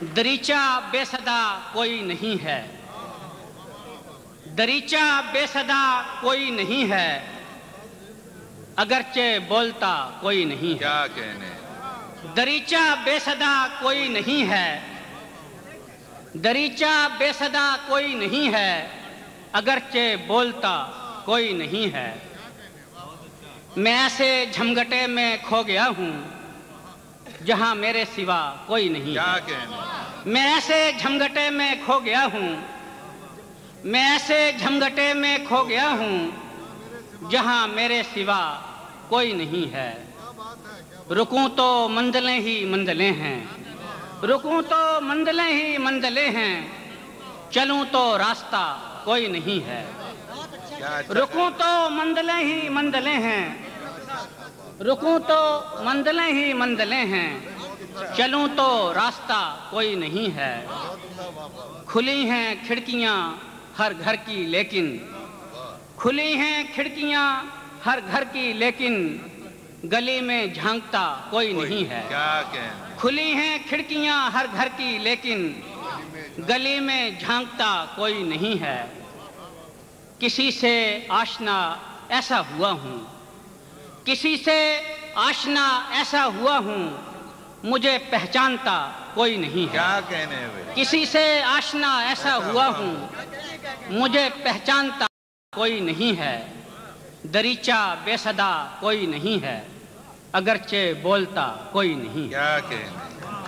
دریچہ بے صدا کوئی نہیں ہے، دریچہ بے صدا کوئی نہیں ہے، اگرچہ بولتا کوئی نہیں ہے۔ کیا کہنے؟ دریچہ بے صدا کوئی نہیں ہے، دریچہ بے صدا کوئی نہیں ہے، اگرچہ بولتا کوئی نہیں ہے۔ میں ایسے جھمگٹے میں کھو گیا ہوں جہاں میرے سوا کوئی نہیں کیا ہے۔ کہنے؟ میں ایسے جھمگٹے میں کھو گیا ہوں، میں ایسے جھمگٹے میں کھو گیا ہوں جہاں میرے سوا کوئی نہیں ہے۔ رکوں تو منزلیں ہی منزلیں ہیں، رکوں تو منزلیں ہی منزلیں ہیں، چلوں تو راستہ کوئی نہیں ہے۔ رکوں تو منزلیں ہی منزلیں ہیں، رکوں تو منزلیں ہی منزلیں ہیں، چلوں تو راستہ کوئی نہیں ہے۔ کھلی ہیں کھڑکیاں ہر گھر کی لیکن، کھلی ہیں کھڑکیاں ہر گھر کی لیکن، گلی میں جھانکتا کوئی نہیں ہے۔ کیا کہنے؟ کھلی ہیں کھڑکیاں ہر گھر کی لیکن، گلی میں جھانکتا کوئی نہیں ہے۔ کسی سے آشنا ایسا ہوا ہوں، کسی سے آشنا ایسا ہوا ہوں، مجھے پہچانتا کوئی نہیں ہے۔ کیا کہنے ہوئے؟ کسی سے آشنا ایسا ہوا ہوں، مجھے پہچانتا کوئی نہیں ہے۔ دریچہ بے صدا کوئی نہیں ہے، اگرچہ بولتا کوئی نہیں ہے۔ کیا کہنے؟